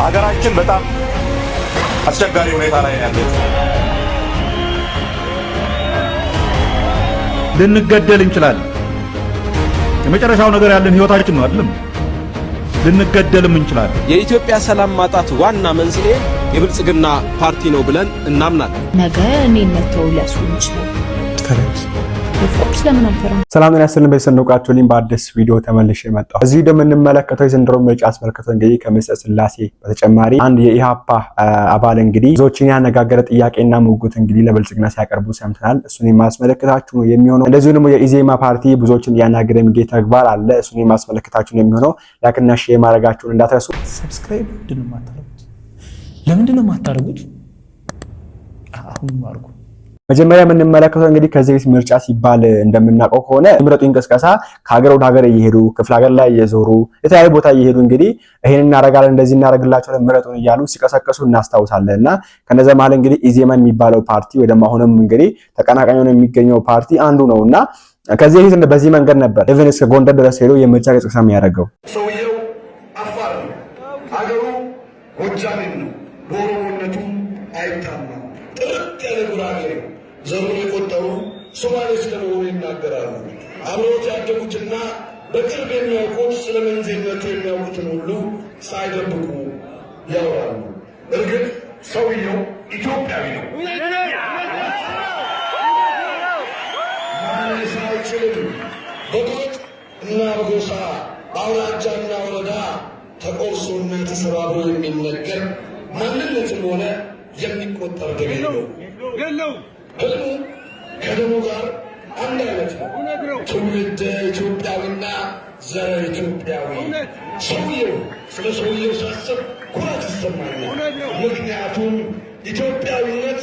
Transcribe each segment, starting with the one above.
ሀገራችን በጣም አስቸጋሪ ሁኔታ ላይ ያለች። ልንገደል እንችላለን። የመጨረሻው ነገር ያለን ህይወታችን ነው አይደለም? ልንገደልም እንችላለን። የኢትዮጵያ ሰላም ማጣት ዋና መንስኤ የብልጽግና ፓርቲ ነው ብለን እናምናለን። ነገ እኔን መተው ሊያስሩኝ ይችላል። ሰላም ጤና ይስጥልን። በሰንደቃቸው በአዲስ ቪዲዮ ተመልሼ መጣሁ። እዚህ እንደምንመለከተው የዘንድሮ ምርጫ አስመልክቶ እንግዲህ ከምስጢረ ሥላሴ በተጨማሪ አንድ የኢሃፓ አባል እንግዲህ ብዙዎችን ያነጋገረ ጥያቄና ሙግት እንግዲህ ለብልጽግና ሲያቀርቡ ሰምተናል። እሱን የማስመለከታችሁ ነው የሚሆነው። እንደዚሁ ደግሞ የኢዜማ ፓርቲ ብዙዎችን ያናገረ የሚገኝ ተግባር አለ። እሱን የማስመለከታችሁ ነው የሚሆነው። ላይክና ሼር ማድረጋችሁን እንዳትረሱ። ሰብስክራይብ ለምንድነው የማታደርጉት? አሁን ማርጉ። መጀመሪያ የምንመለከተው እንግዲህ ከዚህ ቤት ምርጫ ሲባል እንደምናውቀው ከሆነ ምረጡ እንቅስቃሴ ከሀገር ወደ ሀገር እየሄዱ ክፍለ ሀገር ላይ እየዞሩ የተለያዩ ቦታ እየሄዱ እንግዲህ ይሄን እናረጋለን እንደዚህ እናረጋላችኋለን ምረጡን እያሉ ሲቀሰቀሱ እናስታውሳለንና ከነዛ ማለት እንግዲህ ኢዜማ የሚባለው ፓርቲ ወይ ደግሞ አሁንም እንግዲህ ተቀናቃኝ ሆኖ የሚገኘው ፓርቲ አንዱ ነውና ከዚህ ቤት በዚህ መንገድ ነበር ኢቭን እስከ ጎንደር ድረስ ሄዶ የምርጫ ቅስቀሳ የሚያደርገው። ሰውየው አፋር ነው፣ ሀገሩ ጎጃም ነው፣ በኦሮሞነቱ አይታማም። ጥርት ያለ ጉራጌ ነው። ዘሩን የቆጠሩ ሶማሌ ስለመሆኑ ይናገራሉ። አብሮት ያደጉትና በቅርብ የሚያውቁት ስለ መንዜነቱ የሚያውቁትን ሁሉ ሳይደብቁ ያወራሉ። እርግጥ ሰውየው ኢትዮጵያዊ ነው። ማነስ አይችልም። በጎጥ እና በጎሳ በአውራጃና ወረዳ ተቆርሶና ተሰባብሮ የሚነገር ማንነትም ሆነ የሚቆጠር ገቢ ነው። ህልሙ ከደሙ ጋር አንድ አይነት ነው። ትውልደ ኢትዮጵያዊና ዘረ ኢትዮጵያዊ። ስለ ሰውየው ሳስብ ኩራት ይሰማኛል። ምክንያቱም ኢትዮጵያዊነት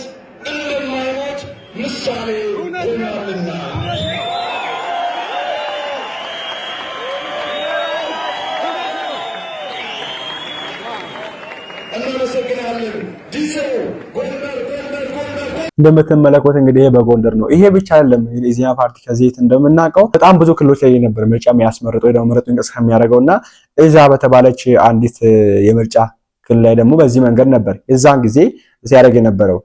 እንደማይሞት ምሳሌ ሆኗልና። እናመሰግናለን። ዲዘው ጎንደር እንደምትመለከቱት እንግዲህ በጎንደር ነው። ይሄ ብቻ አይደለም። የኢዜማ ፓርቲ ከዚህ እንደምናውቀው በጣም ብዙ ክልሎች ላይ ነበር ምርጫ የሚያስመርጠው ወይ ደግሞ ምረጡ እንቅስቃሴ የሚያደርገውና እዛ በተባለች አንዲት የምርጫ ክልል ላይ ደግሞ በዚህ መንገድ ነበር የዛን ጊዜ ሲያደርግ የነበረው።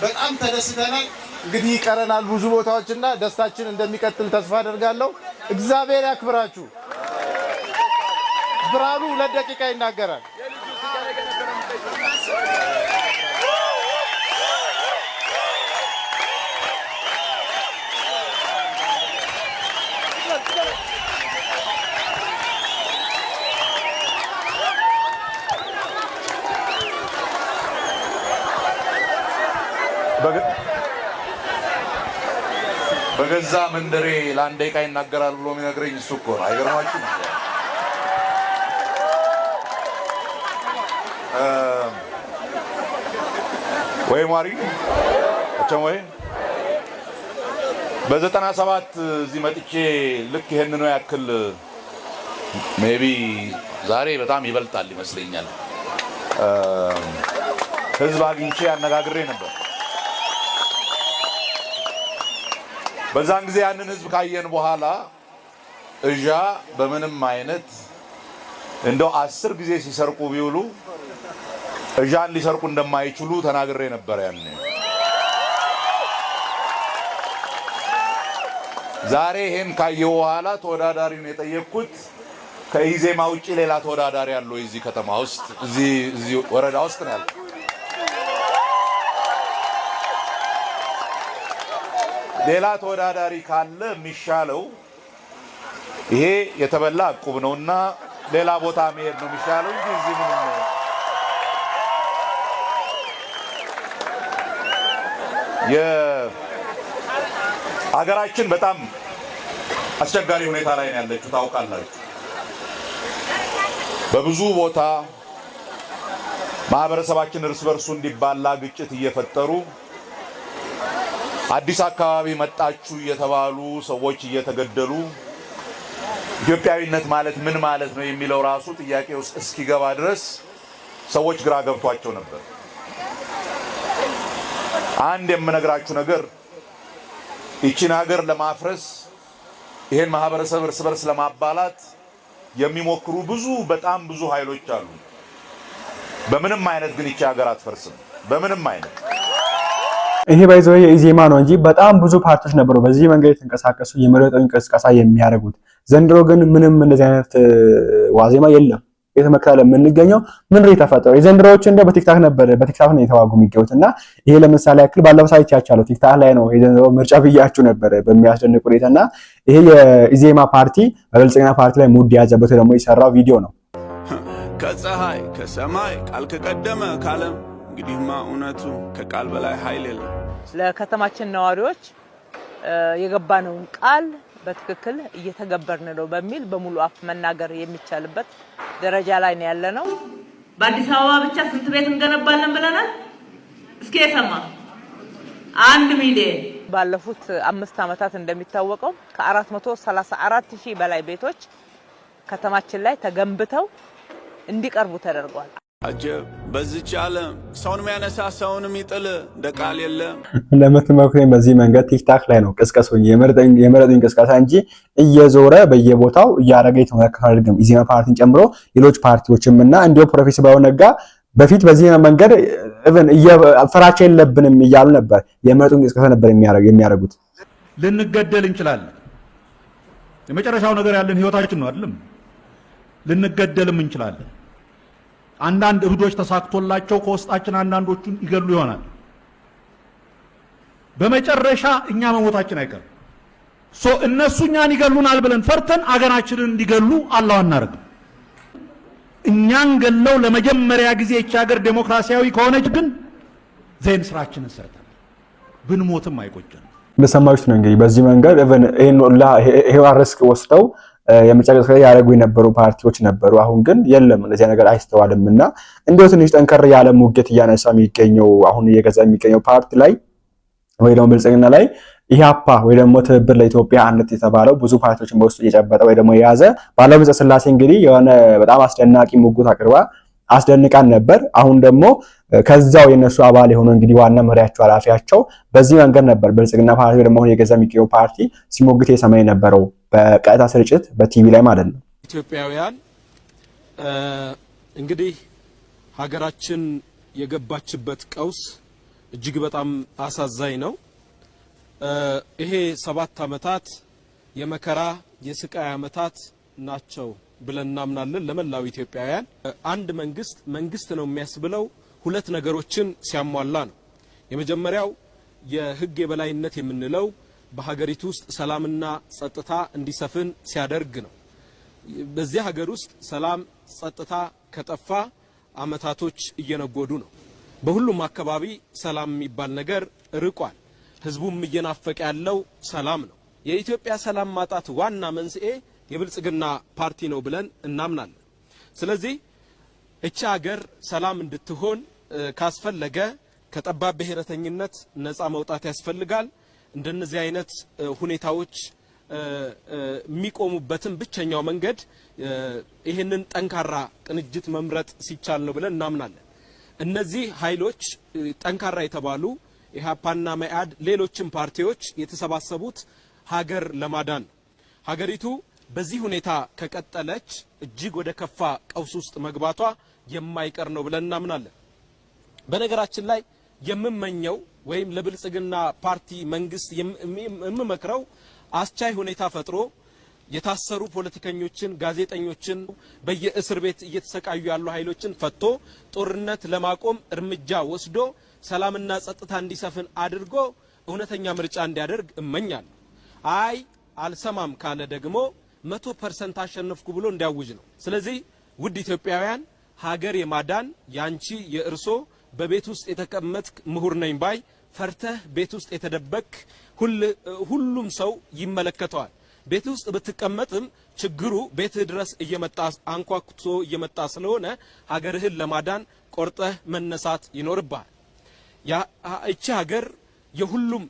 በጣም ተደስተናል። እንግዲህ ይቀረናል ብዙ ቦታዎችና ደስታችን እንደሚቀጥል ተስፋ አደርጋለሁ። እግዚአብሔር ያክብራችሁ። ብርሃኑ 2 ደቂቃ ይናገራል። በገዛ መንደሬ ለ1 ደቂቃ ይናገራል ብሎ የሚነግረኝ እሱ እኮ ነው። አይገርማችሁ? ወይ ማሪ አቻም በ97 እዚህ መጥቼ ልክ ይሄን ነው ያክል ሜቢ ዛሬ በጣም ይበልጣል ይመስለኛል ህዝብ አግኝቼ አነጋግሬ ነበር። በዛን ጊዜ ያንን ህዝብ ካየን በኋላ እጃ በምንም አይነት እንደው 10 ጊዜ ሲሰርቁ ቢውሉ እጃን ሊሰርቁ እንደማይችሉ ተናግሬ ነበር ያኔ። ዛሬ ይሄን ካየው በኋላ ተወዳዳሪውን የጠየቅኩት ከኢዜማ ውጪ ሌላ ተወዳዳሪ ያለው እዚህ ከተማ ውስጥ እዚህ ወረዳ ውስጥ ነው ያለው። ሌላ ተወዳዳሪ ካለ የሚሻለው ይሄ የተበላ ዕቁብ ነውና ሌላ ቦታ መሄድ ነው የሚሻለው እንጂ እዚህ ምን ነው የሀገራችን በጣም አስቸጋሪ ሁኔታ ላይ ነው ያለችው ታውቃላችሁ። በብዙ ቦታ ማህበረሰባችን እርስ በርሱ እንዲባላ ግጭት እየፈጠሩ አዲስ አካባቢ መጣችሁ እየተባሉ ሰዎች እየተገደሉ ኢትዮጵያዊነት ማለት ምን ማለት ነው የሚለው ራሱ ጥያቄ ውስጥ እስኪገባ ድረስ ሰዎች ግራ ገብቷቸው ነበር። አንድ የምነግራችሁ ነገር ይቺን ሀገር ለማፍረስ ይሄን ማህበረሰብ እርስ በርስ ለማባላት የሚሞክሩ በጣም ብዙ ኃይሎች አሉ። በምንም አይነት ግን ይቺ ሀገር አትፈርስም። በምንም አይነት ይሄ ባይዘው የኢዜማ ነው እንጂ በጣም ብዙ ፓርቲዎች ነበሩ በዚህ መንገድ የተንቀሳቀሱ የመረጠኝ ቅስቀሳ የሚያደርጉት። ዘንድሮ ግን ምንም እንደዚህ አይነት ዋዜማ የለም። የተመከለ የምንገኘው ምን ተፈጠረ? የዘንድሮዎች እንደ በቲክታክ ነው የተዋጉ የሚገኙትና ይሄ ለምሳሌ ያክል ባለፈው ሳይት ያቻለው ቲክታክ ላይ ነው የዘንድሮ ምርጫ ብያችሁ ነበር በሚያስደንቅ ሁኔታና ይሄ የኢዜማ ፓርቲ በብልጽግና ፓርቲ ላይ ሙድ ያዘበት ደግሞ የሰራው ቪዲዮ ነው። ከፀሐይ ከሰማይ ቃል ከቀደመ ካለም እንግዲህማ እውነቱ ከቃል በላይ ኃይል የለም። ለከተማችን ነዋሪዎች የገባነውን ቃል በትክክል እየተገበርን ነው በሚል በሙሉ አፍ መናገር የሚቻልበት ደረጃ ላይ ነው ያለነው። በአዲስ አበባ ብቻ ስንት ቤት እንገነባለን ብለናል? እስኪ የሰማ 1 ሚሊዮን። ባለፉት 5 ዓመታት እንደሚታወቀው ከ434,000 በላይ ቤቶች ከተማችን ላይ ተገንብተው እንዲቀርቡ ተደርጓል። አጀብ! በዚች ዓለም ሰውን የሚያነሳ ሰውን የሚጥል እንደ ቃል የለም። ለምትመኩኝ በዚህ መንገድ ቲክታክ ላይ ነው ቅስቀሳው የመረጡኝ ቅስቀሳ እንጂ እየዞረ በየቦታው እያረገ የተመለከተ አይደለም። ኢዜማ ፓርቲን ጨምሮ ሌሎች ፓርቲዎችም እና እንዲሁ ፕሮፌሰር ባዩ ነጋ በፊት በዚህ መንገድ ኢቭን ፍራቻ የለብንም እያሉ ነበር የመረጡኝ ቅስቀሳ ነበር የሚያረጉት። ልንገደል እንችላለን። የመጨረሻው ነገር ያለን ህይወታችን ነው አይደለም? ልንገደልም እንችላለን። አንዳንድ እብዶች ተሳክቶላቸው ከውስጣችን አንዳንዶቹን ይገሉ ይሆናል። በመጨረሻ እኛ መሞታችን አይቀርም። እነሱ እኛን ይገሉናል ብለን ፈርተን አገራችንን እንዲገሉ አላህ አናረግ። እኛን ገለው ለመጀመሪያ ጊዜ እቺ ሀገር ዴሞክራሲያዊ ከሆነች ግን ዘይን ስራችንን ሰርተን ብንሞትም አይቆጨንም። እንደሰማችሁት ነው እንግዲህ በዚህ መንገድ ይሄው ሪስክ ወስደው የመጨረሻ ያረጉ የነበሩ ፓርቲዎች ነበሩ። አሁን ግን የለም እንደዚህ ነገር አይስተዋልምና እንደው ትንሽ ጠንከር ያለ ሙግት እያነሳ የሚገኘው አሁን እየገዛ የሚገኘው ፓርቲ ላይ ወይ ደግሞ ብልጽግና ላይ ኢህአፓ ወይ ደግሞ ትብብር ለኢትዮጵያ አንድነት የተባለው ብዙ ፓርቲዎችን በውስጡ እየጨበጠ ወይ ደግሞ የያዘ ባለምጽ ስላሴ እንግዲህ የሆነ በጣም አስደናቂ ሙግት አቅርባ አስደንቃን ነበር። አሁን ደግሞ ከዛው የነሱ አባል የሆነ እንግዲህ ዋና መሪያቸው ኃላፊያቸው በዚህ መንገድ ነበር ብልጽግና ፓርቲ ወይ ደግሞ የገዛ የሚገኘው ፓርቲ ሲሞግት የሰማይ ነበረው በቀጥታ ስርጭት በቲቪ ላይ ማለት ነው። ኢትዮጵያውያን እንግዲህ ሀገራችን የገባችበት ቀውስ እጅግ በጣም አሳዛኝ ነው። ይሄ 7 ዓመታት የመከራ የስቃይ ዓመታት ናቸው ብለን እናምናለን። ለመላው ኢትዮጵያውያን አንድ መንግስት ነው የሚያስብለው ሁለት ነገሮችን ሲያሟላ ነው። የመጀመሪያው የህግ የበላይነት የምንለው በሀገሪቱ ውስጥ ሰላምና ጸጥታ እንዲሰፍን ሲያደርግ ነው። በዚህ ሀገር ውስጥ ሰላም ጸጥታ ከጠፋ አመታቶች እየነጎዱ ነው። በሁሉም አካባቢ ሰላም የሚባል ነገር ርቋል። ህዝቡም እየናፈቀ ያለው ሰላም ነው። የኢትዮጵያ ሰላም ማጣት ዋና መንስኤ የብልጽግና ፓርቲ ነው ብለን እናምናለን። ስለዚህ እቺ ሀገር ሰላም እንድትሆን ካስፈለገ ከጠባብ ብሔረተኝነት ነፃ መውጣት ያስፈልጋል። እንደነዚህ አይነት ሁኔታዎች የሚቆሙበትን ብቸኛው መንገድ ይሄንን ጠንካራ ቅንጅት መምረጥ ሲቻል ነው ብለን እናምናለን። እነዚህ ኃይሎች ጠንካራ የተባሉ ኢህአፓና መኢአድ ሌሎችም ፓርቲዎች የተሰባሰቡት ሀገር ለማዳን ሀገሪቱ በዚህ ሁኔታ ከቀጠለች እጅግ ወደ ከፋ ቀውስ ውስጥ መግባቷ የማይቀር ነው ብለን እናምናለን። በነገራችን ላይ የምመኘው ወይም ለብልጽግና ፓርቲ መንግስት የምመክረው አስቻይ ሁኔታ ፈጥሮ የታሰሩ ፖለቲከኞችን፣ ጋዜጠኞችን በየእስር ቤት እየተሰቃዩ ያሉ ኃይሎችን ፈቶ ጦርነት ለማቆም እርምጃ ወስዶ ሰላምና ጸጥታ እንዲሰፍን አድርጎ እውነተኛ ምርጫ እንዲያደርግ እመኛለሁ። አይ አልሰማም ካለ ደግሞ 100% አሸነፍኩ ብሎ እንዲያውጅ ነው። ስለዚህ ውድ ኢትዮጵያውያን ሀገር የማዳን ያንቺ የእርሶ በቤት ውስጥ የተቀመጥክ ምሁር ነኝ ባይ ፈርተህ ቤት ውስጥ የተደበክ ሁሉም ሰው ይመለከተዋል። ቤት ውስጥ ብትቀመጥም ችግሩ ቤትህ ድረስ እየመጣ አንኳኩቶ እየመጣ ስለሆነ ሀገርህን ለማዳን ቆርጠህ መነሳት ይኖርብሃል። እቺ ሀገር የሁሉም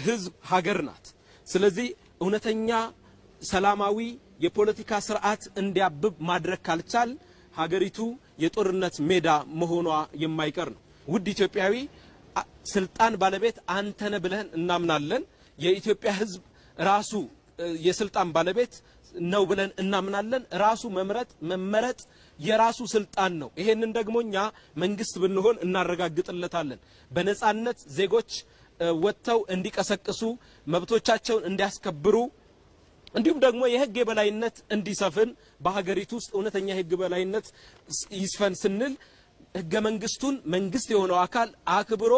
ህዝብ ሀገር ናት። ስለዚህ እውነተኛ ሰላማዊ የፖለቲካ ስርዓት እንዲያብብ ማድረግ ካልቻል ሀገሪቱ የጦርነት ሜዳ መሆኗ የማይቀር ነው። ውድ ኢትዮጵያዊ ስልጣን ባለቤት አንተነ ብለን እናምናለን። የኢትዮጵያ ህዝብ ራሱ የስልጣን ባለቤት ነው ብለን እናምናለን። ራሱ መመረጥ የራሱ ስልጣን ነው። ይሄንን ደግሞኛ መንግስት ብንሆን እናረጋግጥለታለን። በነጻነት ዜጎች ወጥተው እንዲቀሰቅሱ መብቶቻቸውን እንዲያስከብሩ እንዲሁም ደግሞ የህግ የበላይነት እንዲሰፍን በሀገሪቱ ውስጥ እውነተኛ የህግ የበላይነት ይስፈን ስንል ህገ መንግስቱን መንግስት የሆነው አካል አክብሮ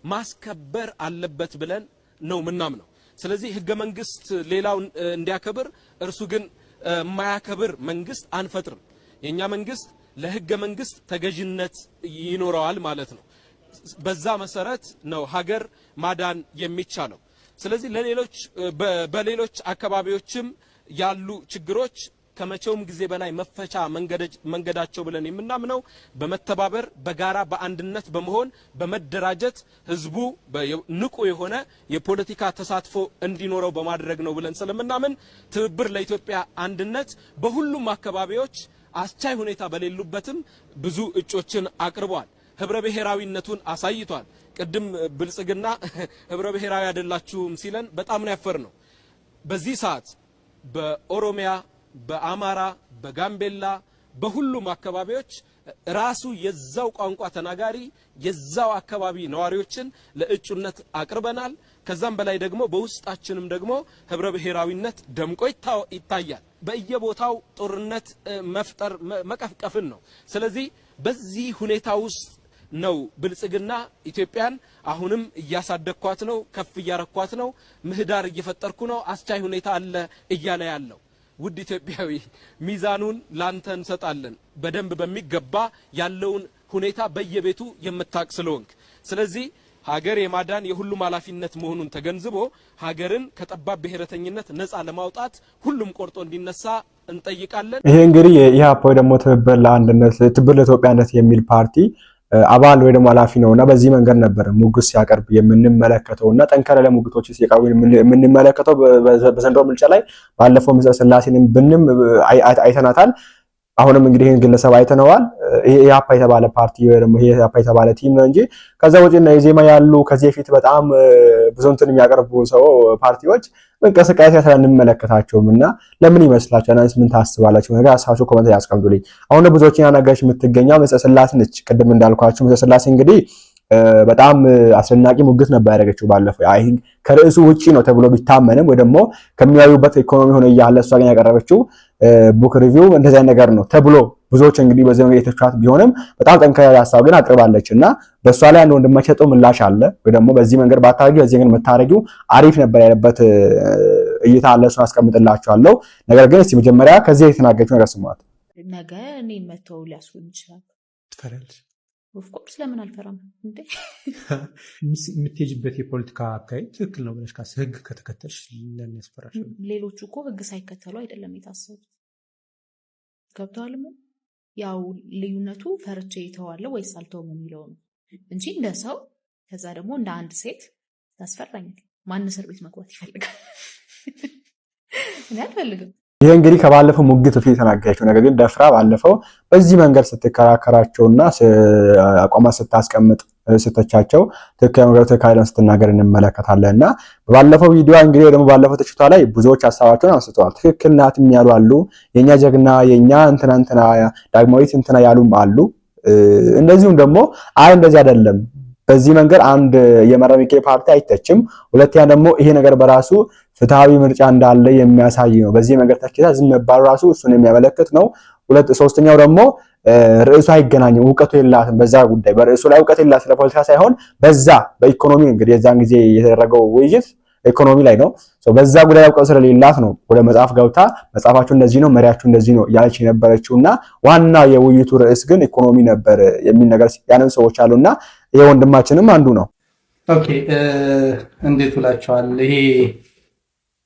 ማስከበር አለበት ብለን ነው ምናምነው። ስለዚህ ህገ መንግስት ሌላው እንዲያከብር እርሱ ግን የማያከብር መንግስት አንፈጥርም። የኛ መንግስት ለህገ መንግስት ተገዥነት ይኖረዋል ማለት ነው። በዛ መሰረት ነው ሀገር ማዳን የሚቻለው። ስለዚህ በሌሎች አካባቢዎችም ያሉ ችግሮች ከመቼውም ጊዜ በላይ መፈቻ መንገዳቸው ብለን የምናምነው በመተባበር በጋራ በአንድነት በመሆን በመደራጀት ህዝቡ ንቁ የሆነ የፖለቲካ ተሳትፎ እንዲኖረው በማድረግ ነው ብለን ስለምናምን ትብብር ለኢትዮጵያ አንድነት በሁሉም አካባቢዎች አስቻይ ሁኔታ በሌሉበትም ብዙ እጮችን አቅርቧል። ህብረ ብሔራዊነቱን አሳይቷል። ቅድም ብልጽግና ህብረ ብሔራዊ አይደላችሁም ሲለን በጣም ነው ያፈርነው። በዚህ ሰዓት በኦሮሚያ፣ በአማራ፣ በጋምቤላ በሁሉም አካባቢዎች ራሱ የዛው ቋንቋ ተናጋሪ የዛው አካባቢ ነዋሪዎችን ለእጩነት አቅርበናል። ከዛም በላይ ደግሞ በውስጣችንም ደግሞ ህብረ ብሔራዊነት ደምቆ ይታያል። በየቦታው ጦርነት መፍጠር መቀፍቀፍን ነው። ስለዚህ በዚህ ሁኔታ ውስጥ ነው ብልጽግና ኢትዮጵያን አሁንም እያሳደግኳት ነው፣ ከፍ እያረኳት ነው፣ ምህዳር እየፈጠርኩ ነው፣ አስቻይ ሁኔታ አለ እያለ ያለው። ውድ ኢትዮጵያዊ ሚዛኑን ላንተ እንሰጣለን በደንብ በሚገባ ያለውን ሁኔታ በየቤቱ የምታቅ ስለሆንክ። ስለዚህ ሀገር የማዳን የሁሉም ኃላፊነት መሆኑን ተገንዝቦ ሀገርን ከጠባብ ብሔረተኝነት ነፃ ለማውጣት ሁሉም ቆርጦ እንዲነሳ እንጠይቃለን። ይሄ እንግዲህ የኢህአፓ ወይ ደግሞ ትብብር ለአንድነት ትብብር ለኢትዮጵያነት የሚል ፓርቲ አባል ወይ ደግሞ ኃላፊ ነውና በዚህ መንገድ ነበር ሙግስ ሲያቀርብ የምንመለከተውና ጠንከረ ለሙግቶች ሲያቀርቡ የምንመለከተው። በዘንድሮ ምርጫ ላይ ባለፈው ምጽአ ስላሴንም ብንም አይተናታል። አሁንም እንግዲህ ይሄን ግለሰብ አይተነዋል። ይሄ ኢህአፓ የተባለ ፓርቲ ወይ ደግሞ ይሄ ኢህአፓ የተባለ ቲም ነው እንጂ ከዛ ወጪና የዜማ ያሉ ከዚህ በፊት በጣም ብዙ እንትን የሚያቀርቡ ሰው ፓርቲዎች እንቅስቃሴ ስለንመለከታቸውምና ለምን ይመስላችኋል? እናንተስ ምን ታስባላችሁ? ነገር ሀሳባችሁ ኮሜንት ላይ አስቀምጡልኝ። አሁን ብዙዎችን ያናገረች የምትገኘው ምጽአ ስላሴ ነች። ቅድም እንዳልኳችሁ ምጽአ ስላሴ እንግዲህ በጣም አስደናቂ ሙግት ነበር ያደረገችው ባለፈው። አይ ከርዕሱ ውጪ ነው ተብሎ ቢታመንም ወይ ደግሞ ከሚያዩበት ኢኮኖሚ ሆነ ያለ እሷ ግን ያቀረበችው ቡክ ሪቪው እንደዛ ነገር ነው ተብሎ ብዙዎች እንግዲህ በዚህ መንገድ የተቻት ቢሆንም በጣም ጠንካራ ሐሳብ ግን አቅርባለችና በሷ ላይ አንድ ወንድማችን ሰጠው ምላሽ አለ ወይ ደግሞ በዚህ መንገድ ባታረጊ በዚህ መንገድ መታረጊው አሪፍ ነበር ያለበት እይታ አለ። እሱን አስቀምጥላችኋለሁ። ነገር ግን እስቲ መጀመሪያ ከዚህ የተናገረችው ነገር ስሟት። ነገ እኔን መተው ሊያስሩኝ ይችላል። ትፈራለች? ኦፍ ኮርስ ለምን አልፈራም እንዴ? የምትሄጂበት የፖለቲካ አካሄድ ትክክል ነው ብለሽ ካሰብሽ ህግ ከተከተልሽ ለምን ያስፈራሽ? ሌሎቹ እኮ ህግ ሳይከተሉ አይደለም የታሰሩት። ገብቶሃል? ያው ልዩነቱ ፈርቼ ይተዋለሁ ወይስ አልተውም የሚለው ነው እንጂ እንደ ሰው ከዛ ደግሞ እንደ አንድ ሴት ያስፈራኛል። ማን እስር ቤት መግባት ይፈልጋል? እኔ አልፈልግም። ይሄ እንግዲህ ከባለፈው ሙግት በፊት የተናገረችው ነገር ግን ደፍራ ባለፈው በዚህ መንገድ ስትከራከራቸውና አቋማት ስታስቀምጥ ስተቻቸው ትክክለኛ ስትናገር እንመለከታለንና ባለፈው ቪዲዮ እንግዲህ ደግሞ ባለፈው ተችቷ ላይ ብዙዎች ሐሳባቸውን አንስተዋል። ትክክል ናት የሚያሉ አሉ። የኛ ጀግና የኛ እንትና ዳግማዊት እንትና ያሉም አሉ። እንደዚሁም ደግሞ አይ እንደዚህ አይደለም በዚህ መንገድ አንድ የመረሚቄ ፓርቲ አይተችም፣ ሁለተኛ ደግሞ ይሄ ነገር በራሱ ፍትሃዊ ምርጫ እንዳለ የሚያሳይ ነው። በዚህ መንገድ ተችታ ዝም መባሉ ራሱ እሱን የሚያመለክት ነው። ሶስተኛው ደግሞ ርዕሱ አይገናኝም፣ ዕውቀቱ የላትም በዛ ጉዳይ በርዕሱ ላይ ዕውቀት የላት ስለፖለቲካ ሳይሆን በዛ በኢኮኖሚ እንግዲህ የዛን ጊዜ የተደረገው ውይይት ኢኮኖሚ ላይ ነው። በዛ ጉዳይ ዕውቀት ስለሌላት ነው ወደ መጽሐፍ ገብታ መጽሐፋችሁ እንደዚህ ነው መሪያችሁ እንደዚህ ነው ያለች የነበረችውና ዋና የውይይቱ ርዕስ ግን ኢኮኖሚ ነበር የሚል ነገር ያነሱ ሰዎች አሉና ይሄ ወንድማችንም አንዱ ነው። ኦኬ እንዴት ውላችኋል? ይሄ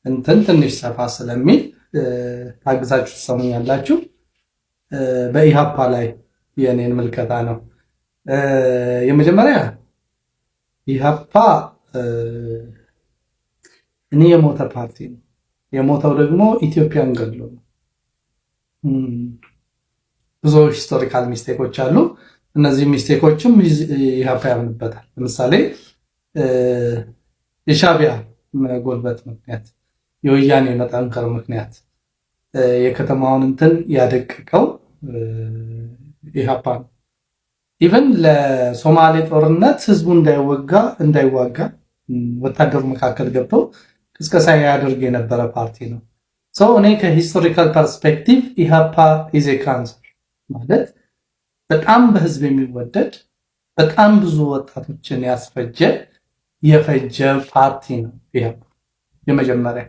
እንትን ትንሽ ሰፋ ስለሚል ታግዛችሁ ትሰሙኛላችሁ። በኢሃፓ ላይ የኔን ምልከታ ነው። የመጀመሪያ ኢሃፓ እኔ የሞተ ፓርቲ ነው። የሞተው ደግሞ ኢትዮጵያን ገድሎ ነው። ብዙ ሂስቶሪካል ሚስቴኮች አሉ። እነዚህ ሚስቴኮችም ኢሃፓ ያምንበታል። ለምሳሌ የሻዕቢያ መጎልበት ምክንያት፣ የወያኔ መጠንከር ምክንያት የከተማውን እንትን ያደቀቀው ኢሃፓ ነው። ኢቨን ለሶማሌ ጦርነት ህዝቡ እንዳይዋጋ ወታደሩ መካከል ገብተው ቅስቀሳ ያደርግ የነበረ ፓርቲ ነው። እኔ ከሂስቶሪካል ፐርስፔክቲቭ ኢሃፓ ኢዝ ኤ ካንሰር ማለት በጣም በህዝብ የሚወደድ በጣም ብዙ ወጣቶችን የፈጀ ፓርቲ ነው ኢሃፓ። የመጀመሪያ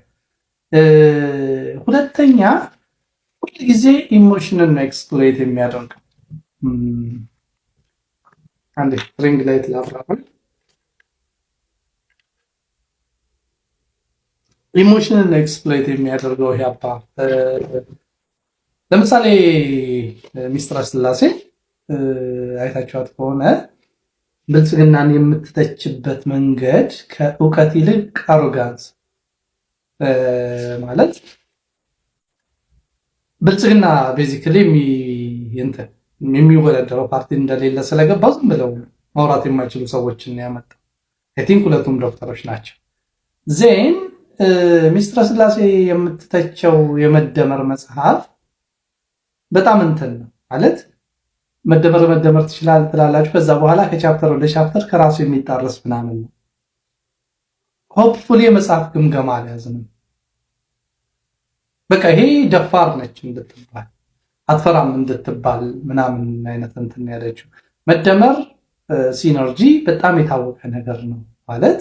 ሁለተኛ ሁልጊዜ ኢሞሽንን ኤክስፕሎይት የሚያደርግ አንዴ ሪንግ ላይት ላብራራል። ኢሞሽንን ኤክስፕሎይት የሚያደርገው ኢሃፓ ለምሳሌ ሚስትር ስላሴ አይታችኋት ከሆነ ብልጽግናን የምትተችበት መንገድ ከእውቀት ይልቅ አሮጋንስ ማለት ብልጽግና ቤዚክሊ የሚወዳደረው ፓርቲ እንደሌለ ስለገባው ዝም ብለው ማውራት የማይችሉ ሰዎችን ያመጣው። አይ ቲንክ ሁለቱም ዶክተሮች ናቸው። ዜን ሚስትር ስላሴ የምትተቸው የመደመር መጽሐፍ በጣም እንትን ነው ማለት መደመር ትችላላችሁ። ከዛ በኋላ ከቻፕተር ወደ ቻፕተር ከራሱ የሚጣረስ ምናምን ነው። ሆፕፉሊ የመጽሐፍ ግምገማ አልያዝንም። በቃ ይሄ ደፋር ነች እንድትባል አትፈራም እንድትባል ምናምን አይነት እንትን ያለችው መደመር ሲነርጂ በጣም የታወቀ ነገር ነው ማለት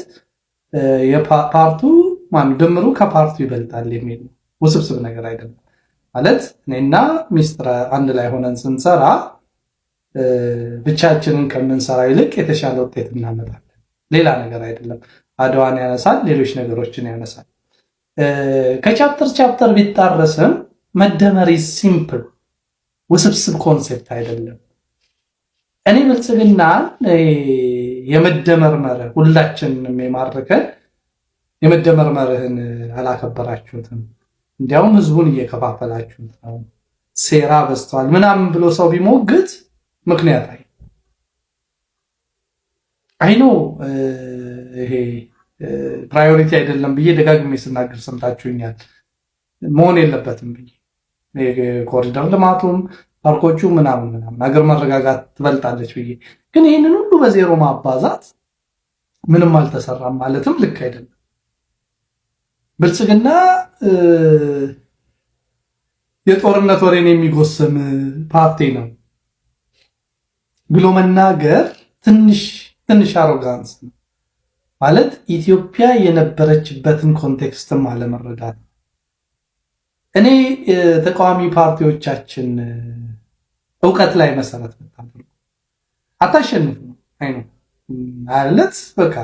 የፓርቱ ድምሩ ከፓርቱ ይበልጣል የሚል ነው። ውስብስብ ነገር አይደለም ማለት እኔና ሚስትር አንድ ላይ ሆነን ስንሰራ ብቻችንን ከምንሰራ ይልቅ የተሻለ ውጤት እናመጣለን። ሌላ ነገር አይደለም። አድዋን ያነሳል፣ ሌሎች ነገሮችን ያነሳል። ከቻፕተር ቢጣረስም መደመር ሲምፕል ውስብስብ ኮንሴፕት አይደለም። እኔ ብልጽግና የመደመር መርህ ሁላችንንም የማርከን የመደመር መርህን አላከበራችሁትም፣ እንዲያውም ህዝቡን እየከፋፈላችሁት ነው፣ ሴራ በዝቷል ምናምን ብሎ ሰው ቢሞግት ምክንያት አይኖ ይሄ ፕራዮሪቲ አይደለም ብዬ ደጋግሜ ስናገር ሰምታችሁኛል። መሆን የለበትም ብዬ ኮሪደር ልማቱም ፓርኮቹ ምናምን ሀገር መረጋጋት ትበልጣለች ብዬ ግን ይህንን ሁሉ በዜሮ ማባዛት ምንም አልተሰራም ማለትም ልክ አይደለም። ብልጽግና የጦርነት ወሬን የሚጎስም ፓርቲ ነው ብሎ መናገር ትንሽ አሮጋንስ ነው ማለት ኢትዮጵያ የነበረችበትን ኮንቴክስትም አለመረዳት። እኔ ተቃዋሚ ፓርቲዎቻችን እውቀት ላይ መሰረት ብታደርጉ አታሸንፉ አይኑ ማለት በቃ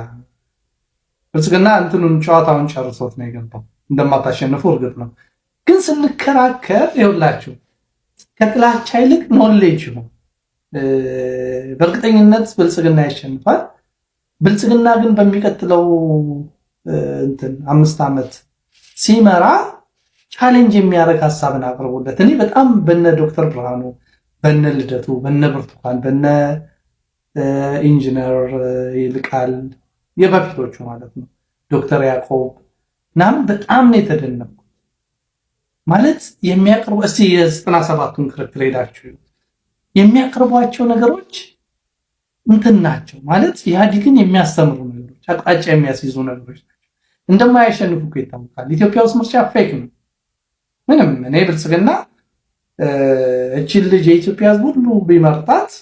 ብልጽግና እንትኑን ጨዋታውን ጨርሶት ነው የገባው። እንደማታሸንፉ እርግጥ ነው፣ ግን ስንከራከር ይኸውላችሁ ከጥላቻ ይልቅ ኖሌጅ ነው። በእርግጠኝነት ብልጽግና ያሸንፋል። ብልጽግና ግን በሚቀጥለው 5 ዓመት ሲመራ ቻሌንጅ የሚያደርግ ሀሳብን አቅርቦለት። እኔ በጣም በነ ዶክተር ብርሃኑ በነ ልደቱ በነ ብርቱካን በነ ኢንጂነር ይልቃል የበፊቶቹ ማለት ነው ዶክተር ያዕቆብ ምናምን በጣም ነው የተደነቅኩት። ማለት የሚያቀርቡ እስቲ የ97ቱን ክርክር ሄዳችሁ የሚያቀርቧቸው ነገሮች እንትን ናቸው ማለት ኢህአዴግን የሚያስተምሩ ነገሮች፣ አቅጣጫ የሚያስይዙ ነገሮች ናቸው። እንደማያሸንፉ እኮ ይታወቃል። ኢትዮጵያ ውስጥ ምርጫ ፌክ ነው። ምንም እኔ ብልጽግና እቺን ልጅ የኢትዮጵያ ሕዝብ ሁሉ ቢመርጣት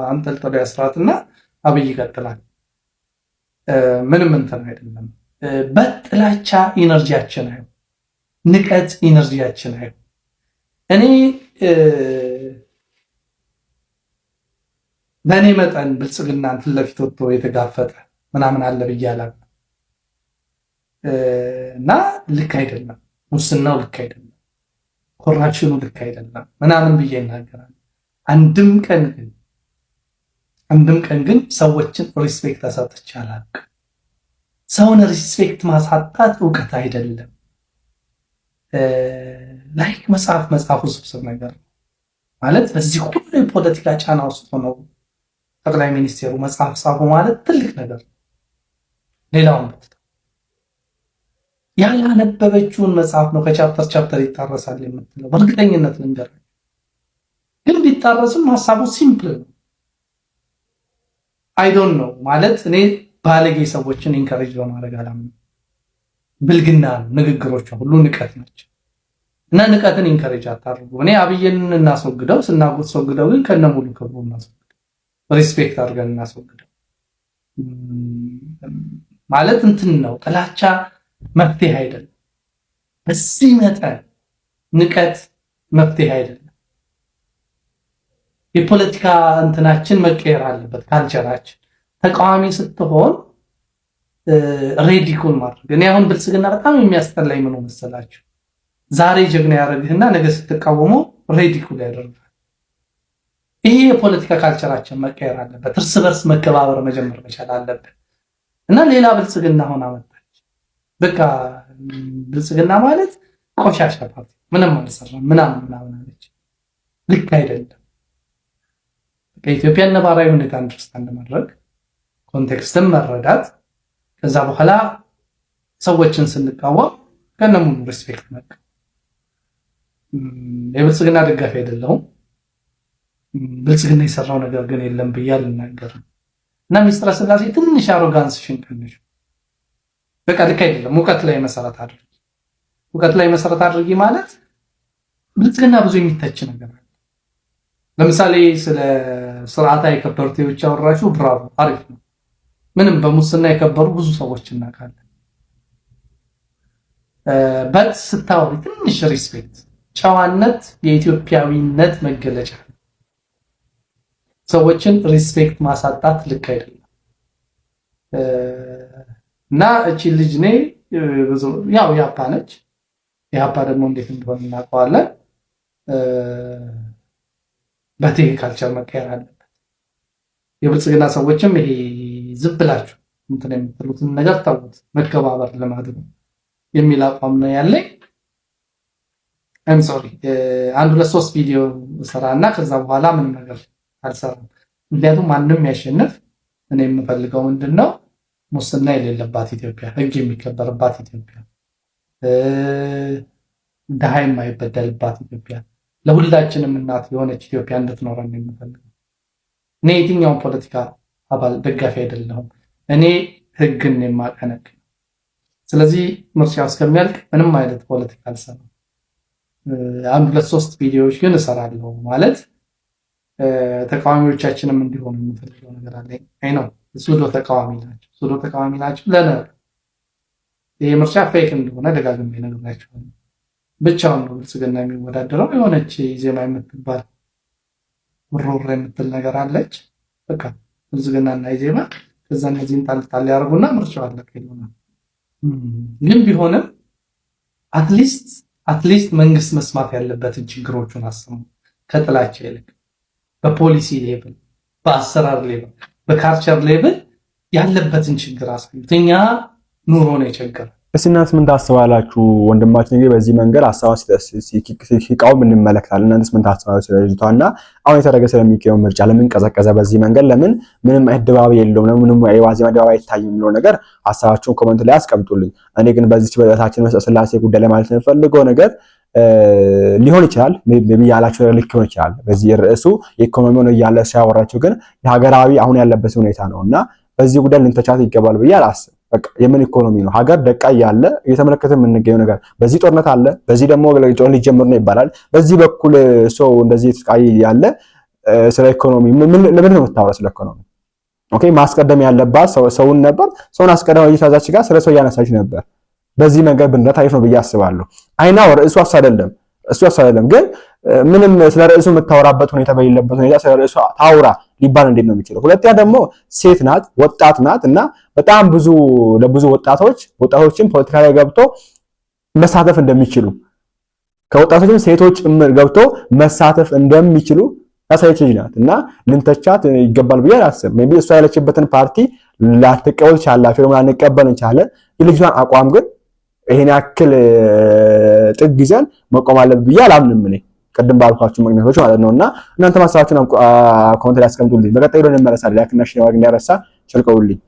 አንጠልጥሎ ያስራትና አብይ ይቀጥላል። ምንም እንትን አይደለም። በጥላቻ ኢነርጂያችን አይው፣ ንቀት ኢነርጂያችን አይው። እኔ በእኔ መጠን ብልጽግናን ፊት ለፊት ወጥቶ የተጋፈጠ ምናምን አለ ብዬ አላምንም እና ልክ አይደለም፣ ሙስናው ልክ አይደለም፣ ኮራፕሽኑ ልክ አይደለም ምናምን ብዬ እናገራለሁ። አንድም ቀን ግን ሰዎችን ሪስፔክት ተሰጥቼ አላውቅም። ሰውን ሪስፔክት ማሳጣት እውቀት አይደለም። ላይክ መጽሐፉ ስብስብ ነገር ማለት በዚህ ሁሉ የፖለቲካ ጫና ውስጥ ሆነው ጠቅላይ ሚኒስቴሩ መጽሐፍ ጻፉ ማለት ትልቅ ነገር ነው። ሌላውን ያላነበበችውን መጽሐፍ ነው ከቻፕተር ይታረሳል የምትለው በእርግጠኝነት ልንገርህ። ግን ቢታረስም ሀሳቡ ሲምፕል ነው። አይ ዶንት ኖ ማለት እኔ ባለጌ ሰዎችን ኢንካሬጅ በማድረግ አላምንም። ብልግና ነው ንግግሮቿ ሁሉ ንቀት ናቸው እና ንቀትን ኢንካሬጅ አታርጉ። እኔ አብይን እናስወግደው ስናስወግደው ግን ከነሙሉ ክብሩ እናስወግደው፣ ሪስፔክት አድርገን እናስወግደው ማለት እንትን ነው። ጥላቻ መፍትሄ አይደለም። በዚህ መጠን ንቀት መፍትሄ አይደለም። የፖለቲካ እንትናችን መቀየር አለበት። ካልቸራችን ተቃዋሚ ስትሆን ሬዲኩል ማድረግ። እኔ አሁን ብልጽግና በጣም የሚያስጠላኝ ምን መሰላችሁ? ዛሬ ጀግና ያደርግህና ነገ ስትቃወመው ሬዲኩል ያደርጋል። ይሄ የፖለቲካ ካልቸራችን መቀየር አለበት። እርስ በርስ መከባበር መጀመር መቻል አለበት እና ሌላ ብልጽግና ሆና መጣች። በቃ ብልጽግና ማለት ቆሻሻ ፓርቲ ምንም አልሰራም ምናምን አለች። ልክ አይደለም። ከኢትዮጵያ ነባራዊ ሁኔታ አንደርስታንድ ማድረግ፣ ኮንቴክስትን መረዳት፣ ከዛ በኋላ ሰዎችን ስንቃወም ከነሙሉ ሪስፔክት መቅ የብልጽግና ደጋፊ አይደለሁም። ብልጽግና የሰራው ነገር ግን የለም ብዬ አልናገርም እና ሚስጥረ ስላሴ ትንሽ አሮጋንስሽን ቀንሽ። በቃ ልክ አይደለም። እውቀት ላይ መሰረት አድርጊ ማለት ብልጽግና ብዙ የሚተች ነገር አለ። ለምሳሌ ስለ ስርዓታዊ ከበርቴዎች ያወራችሁ ብራቮ፣ አሪፍ ነው። ምንም በሙስና የከበሩ ብዙ ሰዎች እናውቃለን። በት ስታወሪ ትንሽ ሪስፔክት፣ ጨዋነት የኢትዮጵያዊነት መገለጫ። ሰዎችን ሪስፔክት ማሳጣት ልክ አይደለም እና እቺ ልጅ ኔ ያው ያፓ ነች። ያፓ ደግሞ እንዴት እንደሆነ እናውቀዋለን። በቴክ ካልቸር መቀየር አለበት። የብልጽግና ሰዎችም ይሄ ዝም ብላችሁ እንትን የምትሉትን ነገር ታውቁት፣ መከባበር ለማድረግ የሚል አቋም ነው ያለኝ። አም ሶሪ 1-2-3 ቪዲዮ ሰራና ከዛ በኋላ ምንም ነገር አልሰራም። ምክንያቱም ማንም ያሸንፍ እኔ የምፈልገው ምንድነው ሙስና የሌለባት ኢትዮጵያ፣ ህግ የሚከበርባት ኢትዮጵያ፣ ድሃ የማይበደልባት ኢትዮጵያ፣ ለሁላችንም እናት የሆነች ኢትዮጵያ እንድትኖረን የምፈልገው። እኔ የትኛውን ፖለቲካ አባል ደጋፊ አይደለሁም። እኔ ህግን የማቀነቅ። ስለዚህ ምርጫው እስከሚያልቅ ምንም አይነት ፖለቲካ አልሰራም። አንድ ሁለት ሶስት ቪዲዮዎች ግን እሰራለሁ ማለት ተቃዋሚዎቻችንም እንዲሆኑ የምፈልገው ነገር አለ። አይ ነው ሱዶ ተቃዋሚ ናቸው ለነገ ይሄ ምርጫ ፌክ እንደሆነ ደጋግሜ ነግሬያቸዋለሁ። ብቻውን ነው ብልጽግና የሚወዳደረው። የሆነች ዜማ የምትባል ውርውር የምትል ነገር አለች። በቃ ብልጽግናና ዜማ ከዛ እነዚህን ጣል ያደርጉና ምርጫው አለቀ ይሆናል። ግን ቢሆንም አትሊስት መንግስት መስማት ያለበትን ችግሮቹን አሰሙ። ከጥላቻ ይልቅ በፖሊሲ ሌቭል፣ በአሰራር ሌቭል፣ በካልቸር ሌቭል ያለበትን ችግር አሳዩት። እኛ ኑሮ ነው የቸገረ። እናንተስ ምን ታስባላችሁ? ወንድማችን እንግዲህ በዚህ መንገድ ሀሳቡን ሲቃወም እንመለከታለን። እናንተስ ምን ታስባላችሁ ስለልጅቷና አሁን የተደረገ ስለሚገኘው ምርጫ? ለምን ቀዘቀዘ በዚህ መንገድ? ለምን ምንም ድባብ የለውም? ለምን ምንም የዋዜማ ድባብ አይታይም የሚለው ነገር ሀሳባችሁን ኮመንት ላይ አስቀምጡልኝ። እኔ ግን በዚህ በታችን መስጠት ስላሴ ጉዳይ ላይ ማለት የምፈልገው ነገር ሊሆን ይችላል ያላችሁ ነገር ሊሆን ይችላል። በዚህ ርዕሱ የኢኮኖሚውን እያለ ሲያወራችሁ ግን የሀገራዊ አሁን ያለበት ሁኔታ ነውና በዚህ ጉዳይ ልንተቻት ይገባል ብዬ አላስብም። በቃ የምን ኢኮኖሚ ነው? ሀገር ደቃ ያለ እየተመለከተ የምንገኘው ነገር በዚህ ጦርነት አለ፣ በዚህ ደግሞ ጦርነት ሊጀምር ነው ይባላል። በዚህ በኩል ሰው እንደዚህ ተቃይ ያለ ስለ ኢኮኖሚ ለምን ነው የምታወራው? ስለ ኢኮኖሚ ኦኬ፣ ማስቀደም ያለባት ሰውን ነበር። ሰውን አስቀደም እየታዛች ጋር ስለ ሰው ያነሳች ነበር። በዚህ መንገድ ብንረት አሪፍ ነው ብዬ አስባለሁ። አይና ርዕሱ አይደለም ግን ምንም ስለ ርዕሱ የምታወራበት ሁኔታ በሌለበት ሁኔታ ስለ ርዕሱ ታውራ ሊባል እንዴት ነው የሚችለው? ሁለተኛ ደግሞ ሴት ናት፣ ወጣት ናት እና በጣም ለብዙ ወጣቶችን ፖለቲካ ላይ ገብቶ መሳተፍ እንደሚችሉ ከወጣቶችም ሴቶች ጭምር ገብቶ መሳተፍ እንደሚችሉ ያሳየች ልጅ ናት እና ልንተቻት ይገባል ብዬ አላስብም። ሜቢ እሷ ያለችበትን ፓርቲ ላትቀበል ቻላችሁ ደግሞ ላንቀበል እንችላለን። የልጅቷን አቋም ግን ይሄን ያክል ጥግ ይዘን መቆም አለብን ብዬ አላምንም። እኔ ቅድም ባልኳችሁ ምክንያቶች ማለት ነውና እናንተ ማሳባችሁን ኮሜንት ላይ አስቀምጡልኝ። በቀጣይ ቪዲዮ እንመለሳለን። ላይክ እና ሼር ማድረግ እንዳይረሳ። ሸልቀውልኝ